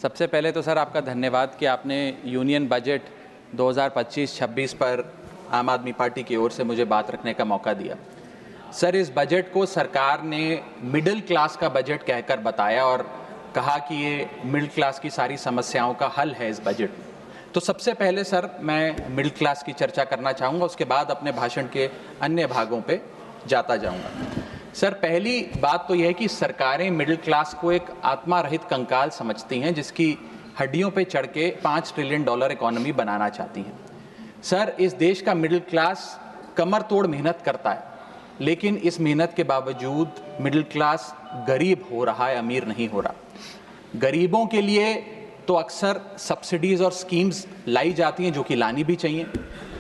सबसे पहले तो सर आपका धन्यवाद कि आपने यूनियन बजट 2025-26 पर आम आदमी पार्टी की ओर से मुझे बात रखने का मौका दिया। सर, इस बजट को सरकार ने मिडिल क्लास का बजट कहकर बताया और कहा कि ये मिडिल क्लास की सारी समस्याओं का हल है इस बजट में। तो सबसे पहले सर मैं मिडिल क्लास की चर्चा करना चाहूँगा, उसके बाद अपने भाषण के अन्य भागों पे जाता जाऊँगा। सर, पहली बात तो यह है कि सरकारें मिडिल क्लास को एक आत्मा रहित कंकाल समझती हैं जिसकी हड्डियों पे चढ़ के $5 ट्रिलियन इकोनॉमी बनाना चाहती हैं। सर, इस देश का मिडिल क्लास कमर तोड़ मेहनत करता है, लेकिन इस मेहनत के बावजूद मिडिल क्लास गरीब हो रहा है, अमीर नहीं हो रहा। गरीबों के लिए तो अक्सर सब्सिडीज और स्कीम्स लाई जाती हैं जो कि लानी भी चाहिए।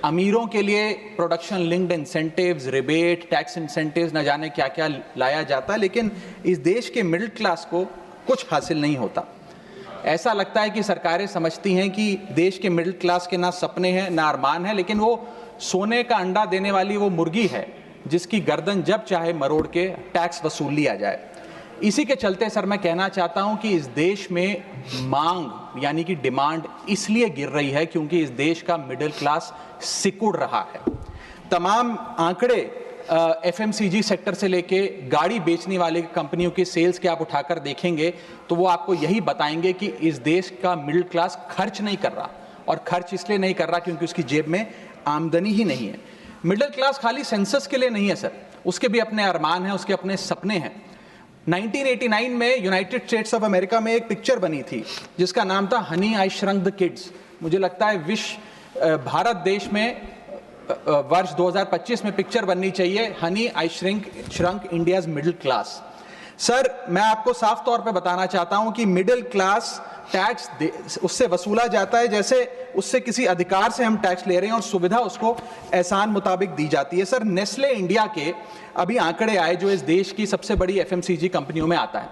अमीरों के लिए production linked incentives, rebate, tax incentives, न जाने क्या क्या लाया जाता है, लेकिन इस देश के मिडिल क्लास को कुछ हासिल नहीं होता। ऐसा लगता है कि सरकारें समझती हैं कि देश के मिडिल क्लास के ना सपने हैं ना अरमान है, लेकिन वो सोने का अंडा देने वाली वो मुर्गी है जिसकी गर्दन जब चाहे मरोड़ के टैक्स वसूल लिया जाए। इसी के चलते सर मैं कहना चाहता हूं कि इस देश में मांग यानी कि डिमांड इसलिए गिर रही है क्योंकि इस देश का मिडिल क्लास सिकुड़ रहा है। तमाम आंकड़े एफएमसीजी सेक्टर से लेके गाड़ी बेचने वाले कंपनियों की सेल्स के आप उठाकर देखेंगे तो वो आपको यही बताएंगे कि इस देश का मिडिल क्लास खर्च नहीं कर रहा, और खर्च इसलिए नहीं कर रहा क्योंकि उसकी जेब में आमदनी ही नहीं है। मिडिल क्लास खाली सेंसस के लिए नहीं है सर, उसके भी अपने अरमान हैं, उसके अपने सपने हैं। 1989 में यूनाइटेड स्टेट्स ऑफ अमेरिका में एक पिक्चर बनी थी जिसका नाम था Honey I shrunk the kids. मुझे लगता है भारत देश में वर्ष 2025 में पिक्चर बननी चाहिए, honey I shrunk India's middle class. Sir, मैं आपको साफ तौर पे बताना चाहता हूं कि मिडिल क्लास टैक्स उससे वसूला जाता है जैसे उससे किसी अधिकार से हम टैक्स ले रहे हैं और सुविधा उसको एहसान मुताबिक दी जाती है। सर, नेस्ले इंडिया के अभी आंकड़े आए जो इस देश की सबसे बड़ी एफएमसीजी कंपनियों में आता है।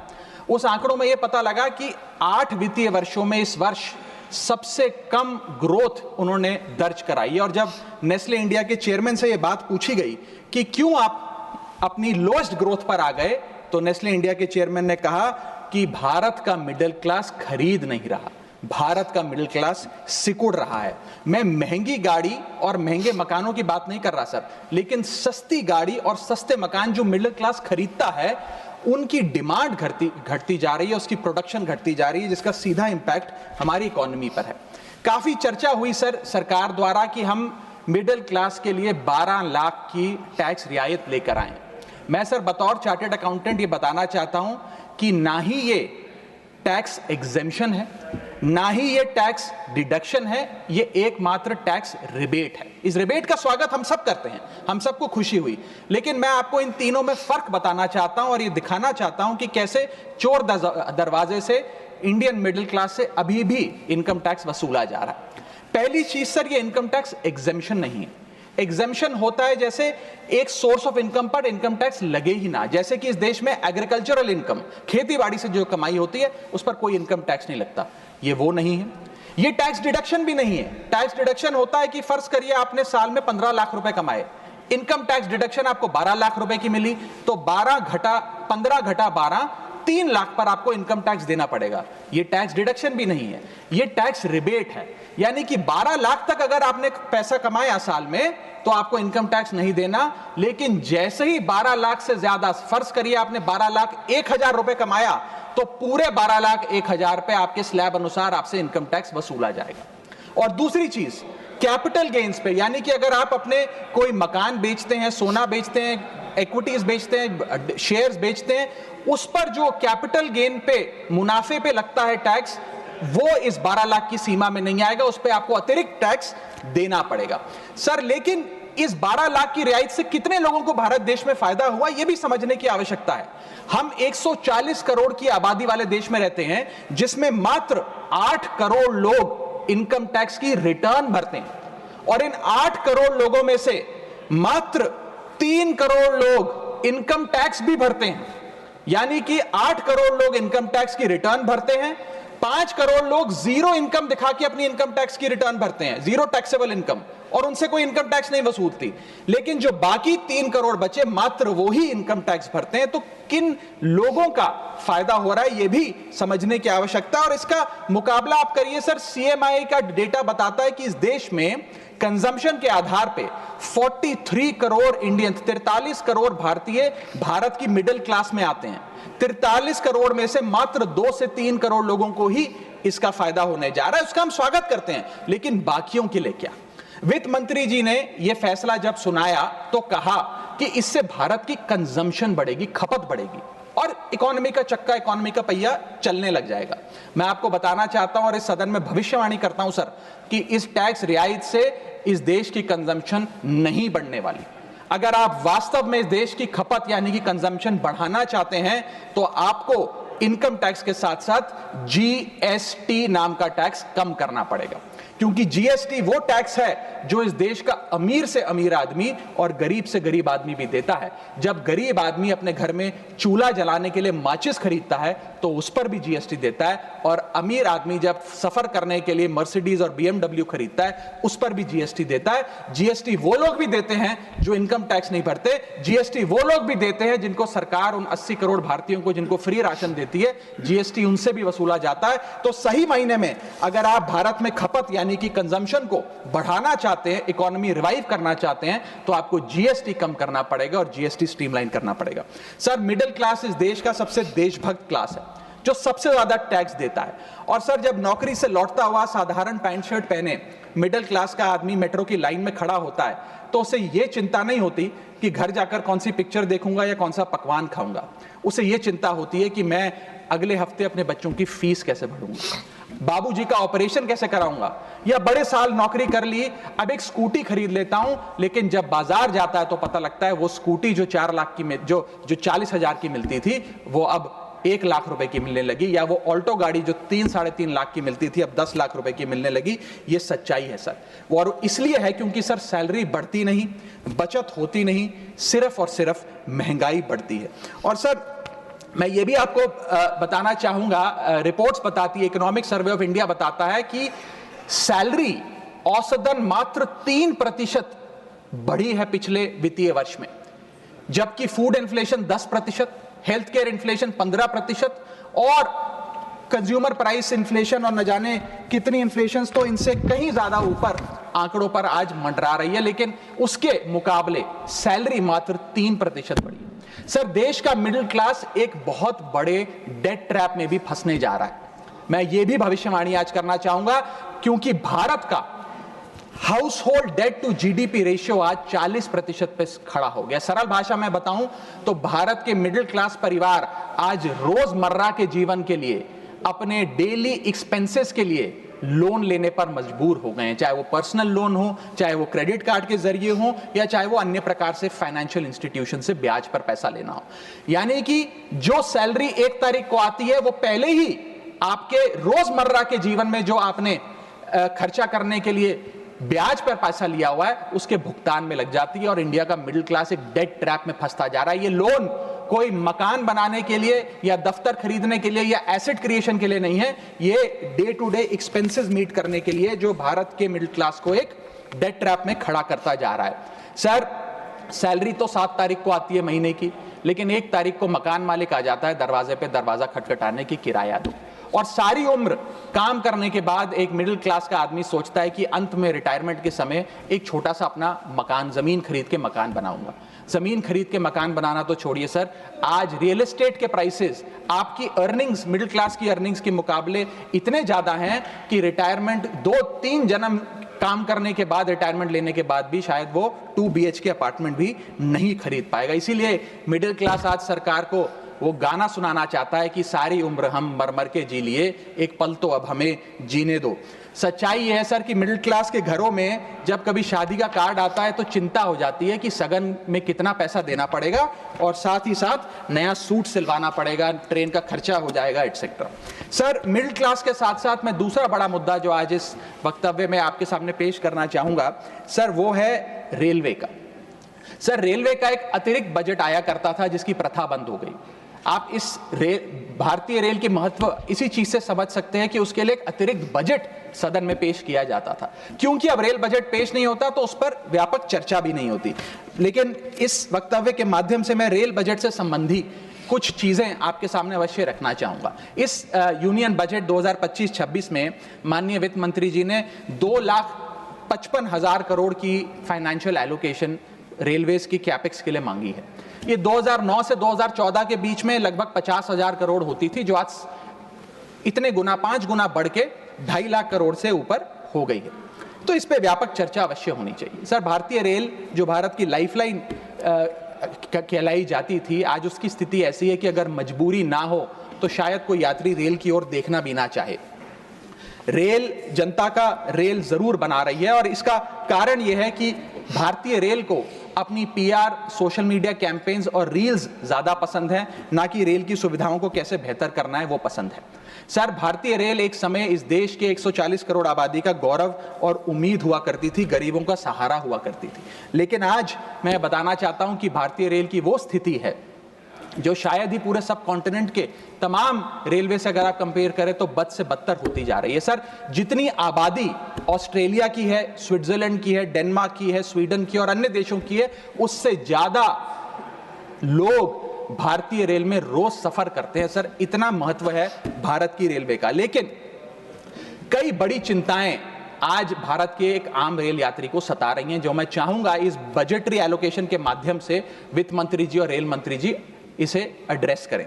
उस आंकड़ों में यह पता लगा कि 8 वित्तीय वर्षों में इस वर्ष सबसे कम ग्रोथ उन्होंने दर्ज कराई है। और जब नेस्ले इंडिया के चेयरमैन से यह बात पूछी गई कि क्यों आप अपनी लोएस्ट ग्रोथ पर आ गए, तो नेस्ले इंडिया के चेयरमैन ने कहा कि भारत का मिडिल क्लास खरीद नहीं रहा, भारत का मिडिल क्लास सिकुड़ रहा है। मैं महंगी गाड़ी और महंगे मकानों की बात नहीं कर रहा सर, लेकिन सस्ती गाड़ी और सस्ते मकान जो मिडिल क्लास खरीदता है उनकी डिमांड घटती जा रही है, उसकी प्रोडक्शन घटती जा रही है, जिसका सीधा इंपैक्ट हमारी इकोनॉमी पर है। काफी चर्चा हुई सर सरकार द्वारा कि हम मिडिल क्लास के लिए 12 लाख की टैक्स रियायत लेकर आए। मैं सर बतौर चार्टर्ड अकाउंटेंट ये बताना चाहता हूं कि ना ही ये टैक्स एग्जेम्पशन है, ना ही ये टैक्स डिडक्शन है, ये एकमात्र टैक्स रिबेट है। इस रिबेट का स्वागत हम सब करते हैं, हम सबको खुशी हुई, लेकिन मैं आपको इन तीनों में फर्क बताना चाहता हूं और ये दिखाना चाहता हूं कि कैसे चोर दरवाजे से इंडियन मिडिल क्लास से अभी भी इनकम टैक्स वसूला जा रहा है। पहली चीज सर, ये इनकम टैक्स एग्जेम्पशन नहीं है। एग्जेम्पशन होता है जैसे एक सोर्स ऑफ इनकम पर इनकम टैक्स लगे ही ना, जैसे कि इस देश में एग्रीकल्चरल इनकम, खेती बाड़ी से जो कमाई होती है उस पर कोई इनकम टैक्स नहीं लगता। ये वो नहीं है। ये टैक्स डिडक्शन भी नहीं है। टैक्स डिडक्शन होता है कि फर्ज करिए आपने साल में 15 लाख रुपए कमाए, इनकम टैक्स डिडक्शन आपको 12 लाख रुपए की मिली, तो 15 घटा 12 3 लाख पर आपको इनकम टैक्स देना पड़ेगा। ये टैक्स डिडक्शन भी नहीं है, ये टैक्स रिबेट है। यानी कि 12 लाख तक अगर आपने पैसा कमाया साल में तो आपको इनकम टैक्स नहीं देना, लेकिन जैसे ही 12 लाख से ज्यादा, फर्ज करिए आपने 12 लाख 1,000 रुपए कमाया, तो पूरे 12 लाख 1,000 पे आपके स्लैब अनुसार आपसे इनकम टैक्स वसूला जाएगा। और दूसरी चीज, कैपिटल गेन्स पे, यानी कि अगर आप अपने कोई मकान बेचते हैं, सोना बेचते हैं, इक्विटीज बेचते हैं, शेयर्स बेचते हैं, उस पर जो कैपिटल गेन पे, मुनाफे पे लगता है टैक्स, वो इस 12 लाख की सीमा में नहीं आएगा, उस पे आपको अतिरिक्त टैक्स देना पड़ेगा। सर, लेकिन इस 12 लाख की रियायत से कितने लोगों को भारत देश में फायदा हुआ, यह भी समझने की आवश्यकता है। हम 140 करोड़ की आबादी वाले देश में रहते हैं, जिसमें मात्र 8 करोड़ लोग इनकम टैक्स की रिटर्न भरते हैं, और इन 8 करोड़ लोगों में से मात्र 3 करोड़ लोग इनकम टैक्स भी भरते हैं। यानी कि 8 करोड़ लोग इनकम टैक्स की रिटर्न भरते हैं, 5 करोड़ लोग जीरो इनकम दिखा के अपनी इनकम टैक्स की रिटर्न भरते हैं, जीरो टैक्सेबल इनकम, और उनसे कोई इनकम टैक्स नहीं वसूलती। लेकिन जो बाकी 3 करोड़ बचे, मात्र वो ही इनकम टैक्स भरते हैं। तो किन लोगों का फायदा हो रहा है, ये भी समझने की आवश्यकता है। और इसका मुकाबला आप करिए सर, सीएमआई का डेटा बताता है कि इस देश में कंजम्पशन के आधार पे 43 करोड़ इंडियन, 43 करोड़ भारतीय भारत की मिडिल क्लास में आते हैं। 43 करोड़ में से मात्र 2 से 3 करोड़ लोगों को ही इसका फायदा होने जा रहा है। उसका हम स्वागत करते हैं, लेकिन बाकियों के लिए क्या? वित्त मंत्री जी ने यह फैसला जब सुनाया तो कहा कि इससे भारत की कंजम्पशन बढ़ेगी, खपत बढ़ेगी और इकोनॉमी का चक्का, इकोनॉमी का पहिया चलने लग जाएगा। मैं आपको बताना चाहता हूं और इस सदन में भविष्यवाणी करता हूं सर कि इस टैक्स रियायत से इस देश की कंजम्पशन नहीं बढ़ने वाली। अगर आप वास्तव में इस देश की खपत यानी कि कंजम्पशन बढ़ाना चाहते हैं तो आपको इनकम टैक्स के साथ साथ जीएसटी नाम का टैक्स कम करना पड़ेगा, क्योंकि जीएसटी वो टैक्स है जो इस देश का अमीर से अमीर आदमी और गरीब से गरीब आदमी भी देता है। जब गरीब आदमी अपने घर में चूल्हा जलाने के लिए माचिस खरीदता है तो उस पर भी जीएसटी देता है, और अमीर आदमी जब सफर करने के लिए मर्सिडीज और बीएमडब्ल्यू खरीदता है उस पर भी जीएसटी देता है। जीएसटी वो लोग भी देते हैं जो इनकम टैक्स नहीं भरते, जीएसटी वो लोग भी देते हैं जिनको सरकार, उन 80 करोड़ भारतीयों को जिनको फ्री राशन देती है, जीएसटी उनसे भी वसूला जाता है। तो सही मायने में अगर आप भारत में खपत यानी कि कंजम्पशन को बढ़ाना चाहते हैं, इकोनॉमी रिवाइव करना चाहते हैं, तो आपको जीएसटी कम करना पड़ेगा और जीएसटी स्ट्रीमलाइन करना पड़ेगा। सर, मिडिल क्लास इस देश का सबसे देशभक्त क्लास है जो सबसे ज्यादा टैक्स देता है। और सर, जब नौकरी से लौटता हुआ साधारण पैंट शर्ट पहने मिडिल क्लास का आदमी मेट्रो की लाइन में खड़ा होता है तो उसे यह चिंता नहीं होती कि घर जाकर कौन सी पिक्चर देखूंगा या कौन सा पकवान खाऊंगा। उसे यह चिंता होती है कि मैं अगले हफ्ते अपने बच्चों की फीस कैसे भरूंगा, बाबूजी का ऑपरेशन कैसे कराऊंगा, या बड़े साल नौकरी कर ली, अब एक स्कूटी खरीद लेता हूं। लेकिन जब बाजार जाता है तो पता लगता है वो स्कूटी जो 4 लाख की जो 40,000 की मिलती थी वो अब 1 लाख रुपए की मिलने लगी, या वो ऑल्टो गाड़ी जो 3-3.5 लाख की मिलती थी अब 10 लाख रुपए की मिलने लगी। ये सच्चाई है सर, और इसलिए है क्योंकि सर सैलरी बढ़ती नहीं, बचत होती नहीं, सिर्फ और सिर्फ महंगाई बढ़ती है। और सर, मैं ये भी आपको बताना चाहूंगा, रिपोर्ट्स बताती है, इकोनॉमिक सर्वे ऑफ इंडिया बताता है कि सैलरी औसतन मात्र 3% बढ़ी है पिछले वित्तीय वर्ष में, जबकि food inflation 10%, health care inflation 15% और कंज्यूमर प्राइस इन्फ्लेशन और न जाने कितनी इन्फ्लेशन तो इनसे कहीं ज्यादा ऊपर आंकड़ों पर आज मंडरा रही है। लेकिन उसके मुकाबले सैलरी मात्र 3% बढ़ी है। सर, देश का मिडिल क्लास एक बहुत बड़े डेट ट्रैप में भी फंसने जा रहा है। मैं ये भी भविष्यवाणी आज करना चाहूंगा, क्योंकि भारत का household debt to GDP ratio आज 40% पे खड़ा हो गया। सरल भाषा में बताऊं तो भारत के मिडिल क्लास परिवार आज रोजमर्रा के जीवन के लिए, अपने डेली एक्सपेंसेस के लिए लोन लेने पर मजबूर हो गए हैं, चाहे वो पर्सनल लोन हो, चाहे वो क्रेडिट कार्ड के जरिए हो, या चाहे वो अन्य प्रकार से फाइनेंशियल इंस्टीट्यूशन से ब्याज पर पैसा लेना हो। यानी कि जो सैलरी 1 तारीख को आती है वो पहले ही आपके रोजमर्रा के जीवन में जो आपने खर्चा करने के लिए ब्याज पर पैसा लिया हुआ है उसके भुगतान में लग जाती है, और इंडिया का मिडिल क्लास एक डेट ट्रैप में फंसता जा रहा है। ये लोन कोई मकान बनाने के लिए या दफ्तर खरीदने के लिए या एसेट क्रिएशन के लिए नहीं है, ये day to day expenses meet करने के लिए, जो भारत के मिडिल क्लास को एक डेट ट्रैप में खड़ा करता जा रहा है। सर, सैलरी तो 7 तारीख को आती है महीने की, लेकिन 1 तारीख को मकान मालिक आ जाता है दरवाजे पे दरवाजा खटखटाने की किराया दो। और सारी उम्र काम करने के बाद एक मिडिल क्लास का आदमी सोचता है कि अंत में रिटायरमेंट के समय एक छोटा सा अपना मकान, जमीन खरीद के मकान बनाऊंगा। जमीन खरीद के मकान बनाना तो छोड़िए सर, आज रियल एस्टेट के प्राइसेस आपकी अर्निंग्स, मिडिल क्लास की अर्निंग्स के मुकाबले इतने ज्यादा हैं कि रिटायरमेंट 2-3 जन्म काम करने के बाद, रिटायरमेंट लेने के बाद भी शायद वो 2 BHK अपार्टमेंट भी नहीं खरीद पाएगा। इसीलिए मिडिल क्लास आज सरकार को वो गाना सुनाना चाहता है कि सारी उम्र हम मर मर के जी लिए, एक पल तो अब हमें जीने दो। सच्चाई यह है सर कि मिडिल क्लास के घरों में जब कभी शादी का कार्ड आता है तो चिंता हो जाती है कि सगन में कितना पैसा देना पड़ेगा, और साथ ही साथ नया सूट सिलवाना पड़ेगा, ट्रेन का खर्चा हो जाएगा, एटसेट्रा। सर, मिडिल क्लास के साथ साथ मैं दूसरा बड़ा मुद्दा जो आज इस वक्तव्य में आपके सामने पेश करना चाहूंगा सर, वो है रेलवे का। सर, रेलवे का एक अतिरिक्त बजट आया करता था जिसकी प्रथा बंद हो गई। आप इस भारतीय रेल की महत्व इसी चीज से समझ सकते हैं कि उसके लिए एक अतिरिक्त बजट सदन में पेश किया जाता था। क्योंकि अब रेल बजट पेश नहीं होता तो उस पर व्यापक चर्चा भी नहीं होती। लेकिन इस वक्तव्य के माध्यम से मैं रेल बजट से संबंधी कुछ चीजें आपके सामने अवश्य रखना चाहूंगा। इस यूनियन बजट 2025-26 में माननीय वित्त मंत्री जी ने 2,55,000 करोड़ की फाइनेंशियल एलोकेशन रेलवेज की कैपेक्स के लिए मांगी है। ये 2009 से 2014 के बीच में लगभग 50,000 करोड़ होती थी, जो आज इतने गुना 5 गुना बढ़ के 2.5 लाख करोड़ से ऊपर हो गई है। तो इस पे व्यापक चर्चा अवश्य होनी चाहिए। सर, भारतीय रेल जो भारत की लाइफलाइन कहलाई जाती थी, आज उसकी स्थिति ऐसी है कि अगर मजबूरी ना हो तो शायद कोई यात्री रेल की ओर देखना भी ना चाहे। रेल जनता का रेल जरूर बना रही है और इसका कारण यह है कि भारतीय रेल को अपनी पीआर, सोशल मीडिया कैंपेन्स और रील्स ज्यादा पसंद है, ना कि रेल की सुविधाओं को कैसे बेहतर करना है वो पसंद है। सर, भारतीय रेल एक समय इस देश के 140 करोड़ आबादी का गौरव और उम्मीद हुआ करती थी, गरीबों का सहारा हुआ करती थी। लेकिन आज मैं बताना चाहता हूं कि भारतीय रेल की वो स्थिति है जो शायद ही पूरे सब कॉन्टिनेंट के तमाम रेलवे से अगर आप कंपेयर करें तो बद से बदतर होती जा रही है। सर, जितनी आबादी ऑस्ट्रेलिया की है, स्विट्जरलैंड की है, डेनमार्क की है, स्वीडन की और अन्य देशों की है, उससे ज्यादा लोग भारतीय रेल में रोज सफर करते हैं। सर, इतना महत्व है भारत की रेलवे का। लेकिन कई बड़ी चिंताएं आज भारत के एक आम रेल यात्री को सता रही हैं, जो मैं चाहूंगा इस बजटरी एलोकेशन के माध्यम से वित्त मंत्री जी और रेल मंत्री जी इसे एड्रेस करें।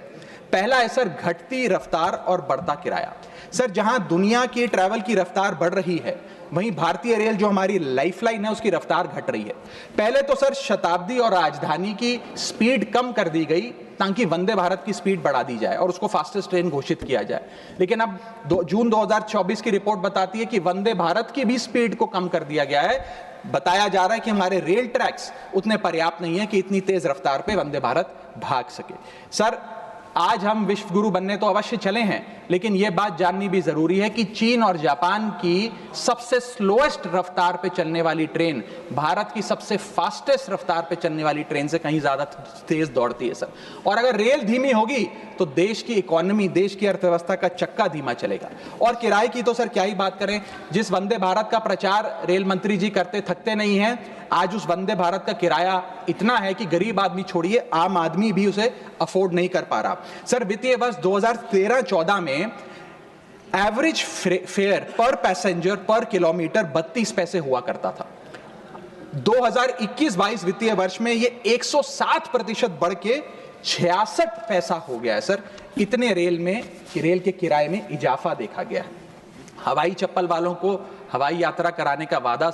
पहला है सर, घटती रफ्तार और बढ़ता किराया। सर, जहां दुनिया की ट्रैवल की रफ्तार बढ़ रही है, वहीं भारतीय रेल जो हमारी लाइफलाइन है उसकी रफ्तार घट रही है। पहले तो सर शताब्दी और राजधानी की स्पीड कम कर दी गई ताकि वंदे भारत की स्पीड बढ़ा दी जाए और उसको फास्टेस्ट ट्रेन घोषित किया जाए। लेकिन अब जून 2024 की रिपोर्ट बताती है कि वंदे भारत की भी स्पीड को कम कर दिया गया है। बताया जा रहा है कि हमारे रेल ट्रैक्स उतने पर्याप्त नहीं है कि इतनी तेज रफ्तार पे वंदे भारत भाग सके। सर, आज हम विश्व गुरु बनने तो अवश्य चले हैं, लेकिन यह बात जाननी भी जरूरी है कि चीन और जापान की सबसे स्लोएस्ट रफ्तार पे चलने वाली ट्रेन भारत की सबसे फास्टेस्ट रफ्तार पे चलने वाली ट्रेन से कहीं ज्यादा तेज दौड़ती है। सर, और अगर रेल धीमी होगी तो देश की इकोनॉमी, देश की अर्थव्यवस्था का चक्का धीमा चलेगा। और किराए की तो सर क्या ही बात करें, जिस वंदे भारत का प्रचार रेल मंत्री जी करते थकते नहीं हैं, आज उस वंदे भारत का किराया इतना है कि गरीब आदमी छोड़िए, आम आदमी भी उसे अफोर्ड नहीं कर पा रहा। सर, वित्तीय वर्ष 2013-14 में एवरेज फेयर पर पैसेंजर पर किलोमीटर 32 पैसे हुआ करता था। 2021-22 वित्तीय वर्ष में ये 107% बढ़ के 66 पैसा हो गया है। सर, इतने रेल के किराए में इजाफा देखा गया है। हवाई चप्पल वालों को हवाई यात्रा कराने का वादा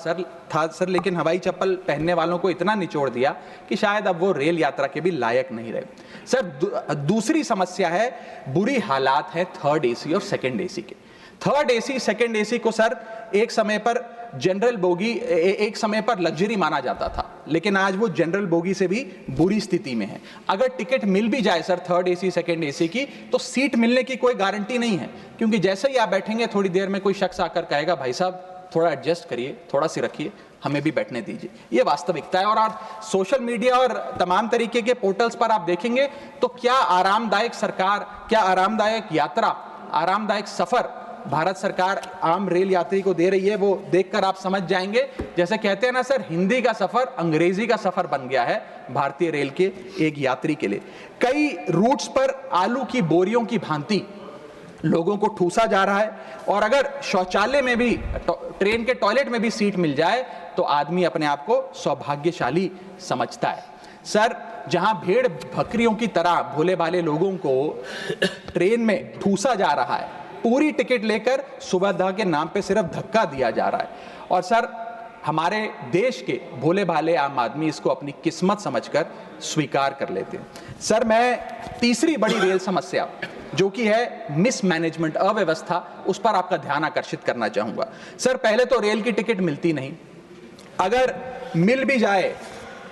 था सर, लेकिन हवाई चप्पल पहनने वालों को इतना निचोड़ दिया कि शायद अब वो रेल यात्रा के भी लायक नहीं रहे। सर, दूसरी समस्या है, बुरी हालात है थर्ड एसी और सेकंड एसी के। थर्ड एसी, सेकंड एसी को सर एक समय पर जनरल बोगी, एक समय पर लग्जरी माना जाता था, लेकिन आज वो जनरल बोगी से भी बुरी स्थिति में है। अगर टिकट मिल भी जाए sir third AC, second AC की, तो सीट मिलने की कोई गारंटी नहीं है, क्योंकि जैसे ही आप बैठेंगे थोड़ी देर में कोई शख्स आकर कहेगा, भाई साहब थोड़ा एडजस्ट करिए, थोड़ा सी रखिए, हमें भी बैठने दीजिए। ये वास्तविकता है। और आप सोशल मीडिया और तमाम तरीके के पोर्टल्स पर आप देखेंगे तो क्या आरामदायक सरकार, क्या आरामदायक यात्रा, आरामदायक सफर भारत सरकार आम रेल यात्री को दे रही है, वो देखकर आप समझ जाएंगे। जैसे कहते हैं ना सर, हिंदी का सफर अंग्रेजी का सफर बन गया है भारतीय रेल के एक यात्री के लिए। कई रूट्स पर आलू की बोरियों की भांति लोगों को ठूसा जा रहा है, और अगर शौचालय में भी, ट्रेन के टॉयलेट में भी सीट मिल जाए तो आदमी अपने आप को सौभाग्यशाली समझता है। सर, जहां भेड़ बकरियों की तरह भोले भाले लोगों को ट्रेन में ठूसा जा रहा है, पूरी टिकट लेकर सुविधा के नाम पे सिर्फ धक्का दिया जा रहा है, और सर हमारे देश के भोले भाले आम आदमी इसको अपनी किस्मत समझकर स्वीकार कर लेते हैं। सर, मैं तीसरी बड़ी रेल समस्या जो कि है मिसमैनेजमेंट, अव्यवस्था, उस पर आपका ध्यान आकर्षित करना चाहूंगा। सर, पहले तो रेल की टिकट मिलती नहीं, अगर मिल भी जाए,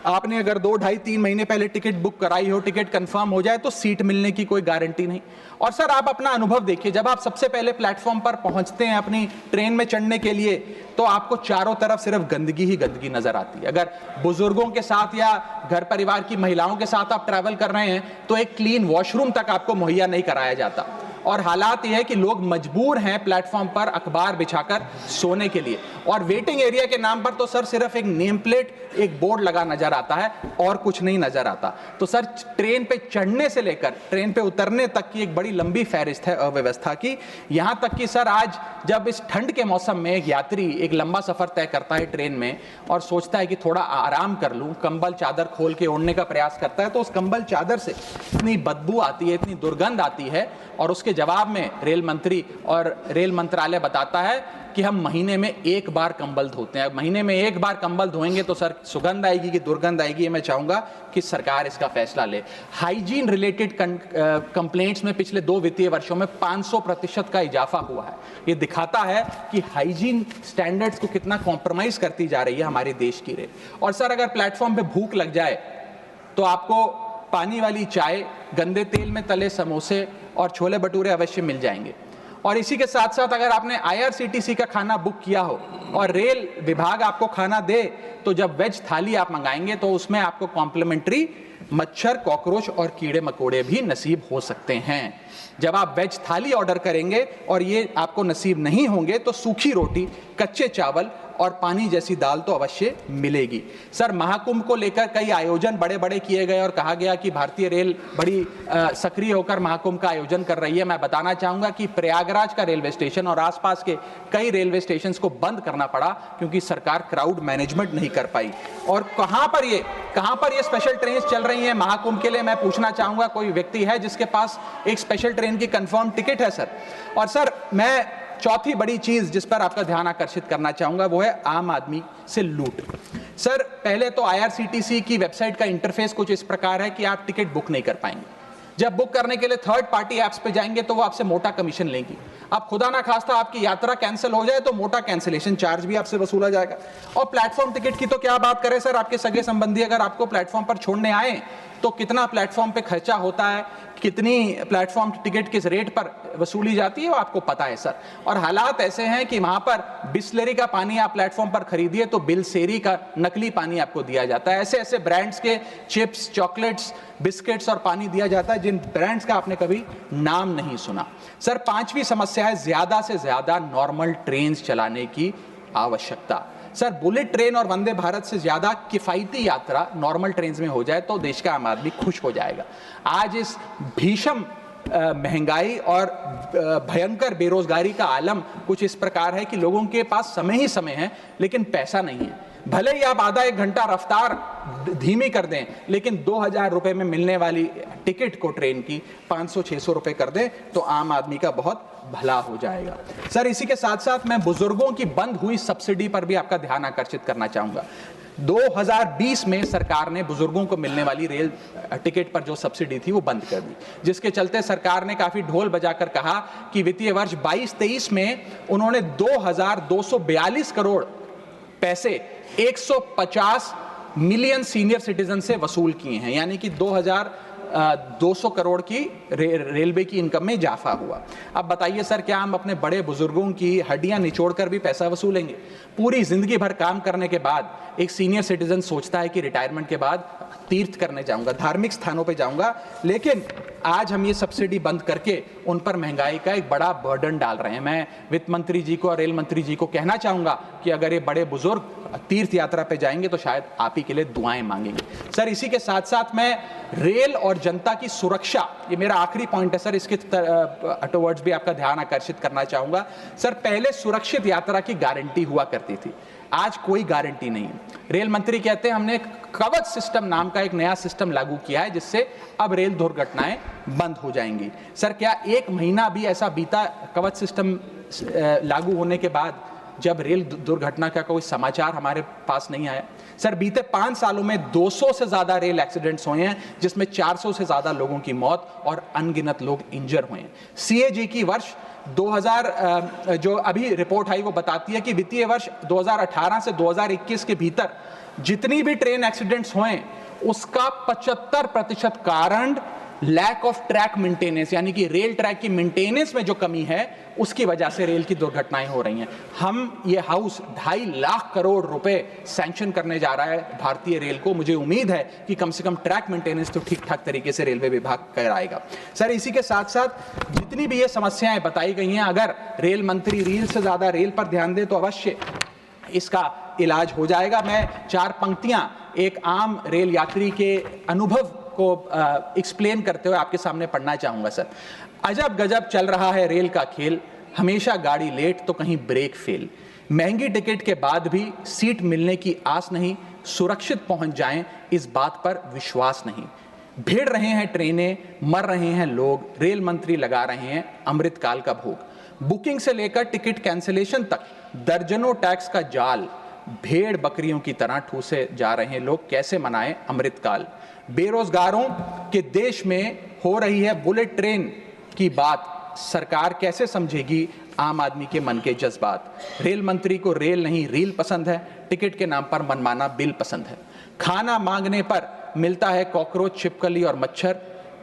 आपने अगर 2, ढाई, 3 महीने पहले टिकट बुक कराई हो, टिकट कंफर्म हो जाए तो सीट मिलने की कोई गारंटी नहीं। और सर आप अपना अनुभव देखिए, जब आप सबसे पहले प्लेटफॉर्म पर पहुंचते हैं अपनी ट्रेन में चढ़ने के लिए, तो आपको चारों तरफ सिर्फ गंदगी ही गंदगी नजर आती है। अगर बुजुर्गों के साथ या घर परिवार की महिलाओं के साथ आप ट्रैवल कर रहे हैं तो एक क्लीन वॉशरूम तक आपको मुहैया नहीं कराया जाता। और हालात यह है कि लोग मजबूर हैं प्लेटफॉर्म पर अखबार बिछाकर सोने के लिए, और वेटिंग एरिया के नाम पर तो सर सिर्फ एक नेम प्लेट, एक बोर्ड लगा नजर आता है और कुछ नहीं नजर आता। तो सर ट्रेन पे चढ़ने से लेकर ट्रेन पे उतरने तक की एक बड़ी लंबी फहरिस्त है अव्यवस्था की। यहां तक कि सर आज जब इस ठंड के मौसम में एक यात्री एक लंबा सफर तय करता है ट्रेन में और सोचता है कि थोड़ा आराम कर लूं, कंबल चादर खोल के ओढ़ने का प्रयास करता है, तो उस कंबल चादर से इतनी बदबू आती है, इतनी दुर्गंध आती है, और उसके जवाब में रेल मंत्री और रेल मंत्रालय बताता है कि हम महीने में 1 बार कंबल धोते हैं। महीने में 1 बार कंबल धोएंगे तो सर सुगंध आएगी कि दुर्गंध आएगी, ये मैं चाहूंगा कि सरकार इसका फैसला ले। हाइजीन रिलेटेड कंप्लेंट्स में पिछले 2 वित्तीय वर्षों में 500% का इजाफा हुआ है। ये दिखाता है कि हाइजीन स्टैंडर्ड्स को कितना कॉम्प्रोमाइज करती जा रही है हमारे देश की रेल। और सर अगर प्लेटफॉर्म पे भूख लग जाए तो आपको पानी वाली चाय, गंदे तेल में तले समोसे और छोले भटूरे अवश्य मिल जाएंगे। और इसी के साथ साथ अगर आपने IRCTC का खाना बुक किया हो और रेल विभाग आपको खाना दे, तो जब वेज थाली आप मंगाएंगे तो उसमें आपको कॉम्प्लीमेंट्री मच्छर, कॉकरोच और कीड़े मकोड़े भी नसीब हो सकते हैं। जब आप वेज थाली ऑर्डर करेंगे और ये आपको नसीब नहीं होंगे तो सूखी रोटी, कच्चे चावल और पानी जैसी दाल तो अवश्य मिलेगी। सर महाकुंभ को लेकर कई आयोजन बड़े बड़े किए गए और कहा गया कि भारतीय रेल बड़ी सक्रिय होकर महाकुंभ का आयोजन कर रही है। मैं बताना चाहूंगा कि प्रयागराज का रेलवे स्टेशन और आसपास के कई रेलवे स्टेशन को बंद करना पड़ा क्योंकि सरकार क्राउड मैनेजमेंट नहीं कर पाई। और कहां पर ये स्पेशल ट्रेन चल रही हैं महाकुंभ के लिए, मैं पूछना चाहूंगा कोई व्यक्ति है जिसके पास एक स्पेशल ट्रेन की कंफर्म टिकट है सर? और सर मैं चौथी बड़ी चीज जिस पर आपका ध्यान आकर्षित करना चाहूंगा वो है आम आदमी से लूट। सर पहले तो IRCTC की वेबसाइट का इंटरफेस कुछ इस प्रकार है कि आप टिकट बुक नहीं कर पाएंगे। जब बुक करने के लिए थर्ड पार्टी ऐप्स पे जाएंगे तो वो आपसे मोटा कमीशन लेंगी। अब खुदा ना खास्ता आपकी यात्रा कैंसिल हो जाए तो मोटा कैंसिलेशन चार्ज भी आपसे वसूला जाएगा। और प्लेटफॉर्म टिकट की तो क्या बात करें सर, आपके सगे संबंधी अगर आपको प्लेटफॉर्म पर छोड़ने आए तो कितना प्लेटफॉर्म पे खर्चा होता है, कितनी प्लेटफॉर्म टिकट किस रेट पर वसूली जाती है वो आपको पता है सर। और हालात ऐसे हैं कि वहां पर बिस्लरी का पानी आप प्लेटफॉर्म पर खरीदिए तो बिलसेरी का नकली पानी आपको दिया जाता है। ऐसे ऐसे ब्रांड्स के चिप्स, चॉकलेट्स, बिस्किट्स और पानी दिया जाता है जिन ब्रांड्स का आपने कभी नाम नहीं सुना। सर 5वीं समस्या है ज्यादा से ज्यादा नॉर्मल ट्रेन चलाने की आवश्यकता। सर बुलेट ट्रेन और वंदे भारत से ज्यादा किफायती यात्रा नॉर्मल ट्रेन में हो जाए तो देश का आम आदमी खुश हो जाएगा। आज इस भीषण महंगाई और भयंकर बेरोजगारी का आलम कुछ इस प्रकार है कि लोगों के पास समय ही समय है लेकिन पैसा नहीं है। भले ही आप आधा 1 घंटा रफ्तार धीमी कर दें लेकिन 2000 रुपए में मिलने वाली टिकट को ट्रेन की 500-600 रुपए कर दें तो आम आदमी का बहुत भला हो जाएगा। सर इसी के साथ साथ मैं बुजुर्गों की बंद हुई सब्सिडी पर भी आपका ध्यान आकर्षित करना चाहूंगा। 2020 में सरकार ने बुजुर्गों को मिलने वाली रेल टिकट पर जो सब्सिडी थी वो बंद कर दी, जिसके चलते सरकार ने काफी ढोल बजाकर कहा कि वित्तीय वर्ष 22-23 में उन्होंने 2242 करोड़ पैसे 150 मिलियन सीनियर सिटीजन से वसूल किए हैं, यानी कि 2200 करोड़ की रेलवे की इनकम में इजाफा हुआ। अब बताइए सर, क्या हम अपने बड़े बुजुर्गों की हड्डियां निचोड़कर भी पैसा वसूलेंगे? पूरी जिंदगी भर काम करने के बाद एक सीनियर सिटीजन सोचता है कि रिटायरमेंट के बाद तीर्थ करने जाऊंगा, धार्मिक स्थानों पे जाऊंगा, लेकिन आज हम ये सब्सिडी बंद करके उन पर महंगाई का एक बड़ा बर्डन डाल रहे हैं। मैं वित्त मंत्री जी को और रेल मंत्री जी को कहना चाहूंगा कि अगर ये बड़े बुजुर्ग तीर्थ यात्रा पे जाएंगे तो शायद आप ही के लिए दुआएं मांगेंगे। सर इसी के साथ साथ मैं रेल और जनता की सुरक्षा, ये मेरा आखिरी पॉइंट है सर, इसके टुवर्ड्स भी आपका ध्यान आकर्षित करना चाहूंगा। सर पहले सुरक्षित यात्रा की गारंटी हुआ करती थी, आज कोई गारंटी नहीं है। रेल मंत्री कहते हैं हमने कवच सिस्टम नाम का एक नया सिस्टम लागू किया है जिससे अब रेल दुर्घटनाएं बंद हो जाएंगी। सर क्या 1 महीना भी ऐसा बीता कवच सिस्टम लागू होने के बाद जब रेल दुर्घटना का कोई समाचार हमारे पास नहीं आया? सर बीते 5 सालों में 200 से ज्यादा रेल एक्सीडेंट्स हुए हैं जिसमें 400 से ज्यादा लोगों की मौत और अनगिनत लोग इंजर हुए हैं। CAG की वर्ष जो अभी रिपोर्ट आई वो बताती है कि वित्तीय वर्ष 2018 से 2021 के भीतर जितनी भी ट्रेन एक्सीडेंट्स हुए उसका 75% कारण लैक ऑफ ट्रैक मेंटेनेंस, यानी कि रेल ट्रैक की मेंटेनेंस में जो कमी है उसकी वजह से रेल की दुर्घटनाएं हो रही हैं। हम ये हाउस 2.5 लाख करोड़ रुपए सैंक्शन करने जा रहा है भारतीय रेल को। मुझे उम्मीद है कि कम से कम ट्रैक मेंटेनेंस तो ठीक ठाक तरीके से रेलवे विभाग कराएगा। सर, इसी के साथ साथ जितनी भी ये समस्याएं बताई गई हैं, अगर रेल मंत्री रील से ज्यादा रेल पर ध्यान दे तो अवश्य इसका इलाज हो जाएगा। मैं 4 पंक्तियां एक आम रेल यात्री के अनुभव को एक्सप्लेन करते हुए आपके सामने पढ़ना चाहूंगा। सर, अजब गजब चल रहा है रेल का खेल, हमेशा गाड़ी लेट तो कहीं ब्रेक फेल, महंगी टिकट के बाद भी सीट मिलने की आस नहीं, सुरक्षित पहुंच जाएं इस बात पर विश्वास नहीं, भिड़ रहे हैं ट्रेनें, मर रहे हैं लोग, रेल मंत्री लगा रहे हैं अमृतकाल का भोग, बुकिंग से लेकर टिकट कैंसिलेशन तक दर्जनों टैक्स का जाल, भेड़ बकरियों की तरह ठूसे जा रहे हैं लोग, कैसे मनाएं अमृतकाल, बेरोजगारों के देश में हो रही है बुलेट ट्रेन की बात, सरकार कैसे समझेगी आम आदमी के मन के जज्बात, रेल मंत्री को रेल नहीं रील पसंद है, टिकट के नाम पर मनमाना बिल पसंद है, खाना मांगने पर मिलता है कॉकरोच, छिपकली और मच्छर,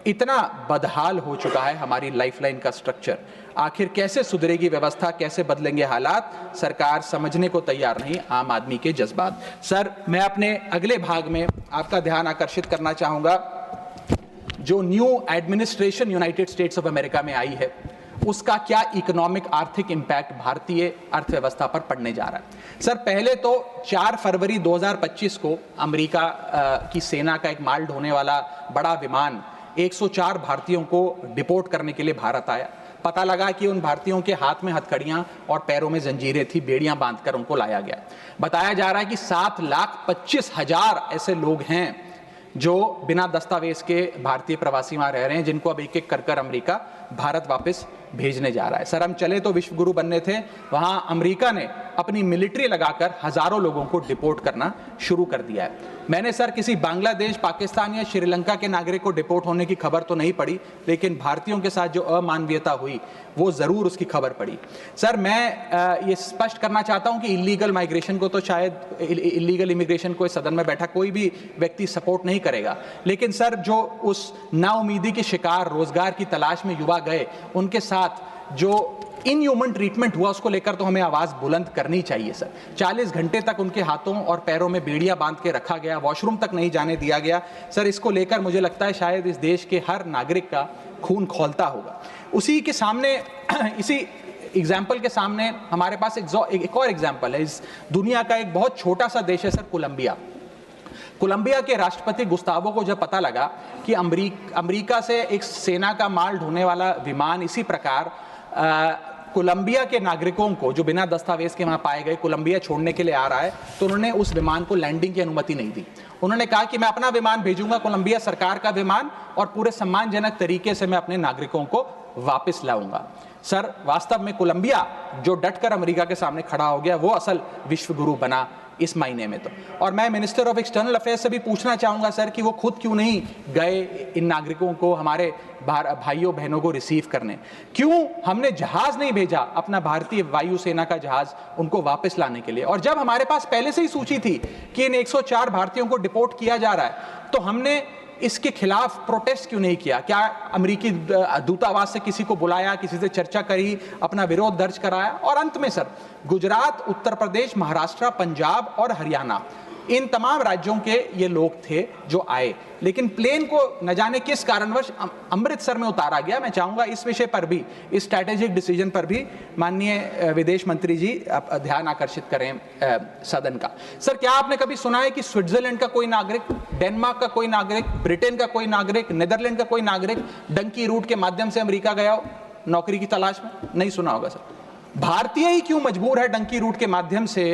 इतना बदहाल हो चुका है हमारी लाइफलाइन का स्ट्रक्चर, आखिर कैसे सुधरेगी व्यवस्था, कैसे बदलेंगे हालात, सरकार समझने को तैयार नहीं आम आदमी के जज्बात। सर, मैं अपने अगले भाग में आपका ध्यान आकर्षित करना चाहूंगा, जो new administration United states of America में आई है उसका क्या इकोनॉमिक आर्थिक इंपैक्ट भारतीय अर्थव्यवस्था पर पड़ने जा रहा है। सर, पहले तो 4 फरवरी 2025 को अमेरिका की सेना का एक माल ढोने वाला बड़ा विमान 104 भारतीयों को डिपोर्ट करने के लिए भारत आया। पता लगा कि उन भारतीयों के हाथ में हथकड़ियां और पैरों में जंजीरें थी, बेड़ियां बांधकर उनको लाया गया। बताया जा रहा है कि 7,25,000 ऐसे लोग हैं जो बिना दस्तावेज के भारतीय प्रवासी वहां रह रहे हैं, जिनको अब एक एक कर अमेरिका भारत वापस भेजने जा रहा है। सर, हम चले तो विश्व गुरु बनने थे, वहां अमेरिका ने अपनी मिलिट्री लगाकर हजारों लोगों को डिपोर्ट करना शुरू कर दिया है। मैंने सर किसी बांग्लादेश, पाकिस्तान या श्रीलंका के नागरिक को डिपोर्ट होने की खबर तो नहीं पड़ी, लेकिन भारतीयों के साथ जो अमानवीयता हुई वो जरूर उसकी खबर पड़ी। सर, मैं ये स्पष्ट करना चाहता हूं कि इलीगल माइग्रेशन को तो शायद इलीगल इमिग्रेशन को इस सदन में बैठा कोई भी व्यक्ति सपोर्ट नहीं करेगा, लेकिन सर जो उस नाउमीदी के शिकार रोजगार की तलाश में युवा गए, उनके साथ जो इनह्यूमन ट्रीटमेंट हुआ उसको लेकर तो हमें आवाज बुलंद करनी चाहिए। सर, 40 घंटे तक उनके हाथों और पैरों में बेड़ियां बांध के रखा गया, वॉशरूम तक नहीं जाने दिया गया। सर, इसको लेकर मुझे लगता है शायद इस देश के हर नागरिक का खून खौलता होगा। उसी के सामने इसी एग्जाम्पल के सामने हमारे पास एक और एग्जाम्पल है। इस दुनिया का एक बहुत छोटा सा देश है सर, कोलंबिया। कोलंबिया के राष्ट्रपति गुस्तावो को जब पता लगा कि अमेरिका से एक सेना का माल ढोने वाला विमान इसी प्रकार कोलंबिया के नागरिकों को जो बिना दस्तावेज के वहां पाए गए कोलंबिया छोड़ने के लिए आ रहा है, तो उन्होंने उस विमान को लैंडिंग की अनुमति नहीं दी। उन्होंने कहा कि मैं अपना विमान भेजूंगा, कोलंबिया सरकार का विमान, और पूरे सम्मानजनक तरीके से मैं अपने नागरिकों को वापस लाऊंगा। सर, वास्तव में कोलंबिया जो डटकर अमेरिका के सामने खड़ा हो गया वो असल विश्व गुरु बना इस महीने में तो। और मैं मिनिस्टर ऑफ एक्सटर्नल अफेयर्स से भी पूछना चाहूंगा सर कि वो खुद क्यों नहीं गए इन नागरिकों को, हमारे भाइयों बहनों को रिसीव करने, क्यों हमने जहाज नहीं भेजा अपना भारतीय वायुसेना का जहाज उनको वापस लाने के लिए। और जब हमारे पास पहले से ही सूची थी कि इन 104 भारतीयों को डिपोर्ट किया जा रहा है, तो हमने इसके खिलाफ प्रोटेस्ट क्यों नहीं किया? क्या अमेरिकी दूतावास से किसी को बुलाया, किसी से चर्चा करी, अपना विरोध दर्ज कराया? और अंत में सर, गुजरात, उत्तर प्रदेश, महाराष्ट्र, पंजाब और हरियाणा, इन तमाम राज्यों के ये लोग थे जो आए, लेकिन प्लेन को न जाने किस कारणवश अमृतसर में उतारा गया। मैं चाहूंगा इस विषय पर भी, इस स्ट्रैटेजिक डिसीजन पर भी माननीय विदेश मंत्री जी ध्यान आकर्षित करें सदन का। सर, क्या आपने कभी सुना है कि स्विट्जरलैंड का कोई नागरिक, डेनमार्क का कोई नागरिक, ब्रिटेन का कोई नागरिक, नीदरलैंड का कोई नागरिक डंकी रूट के माध्यम से अमेरिका गया हो नौकरी की तलाश में? नहीं सुना होगा सर। भारतीय ही क्यों मजबूर है डंकी रूट के माध्यम से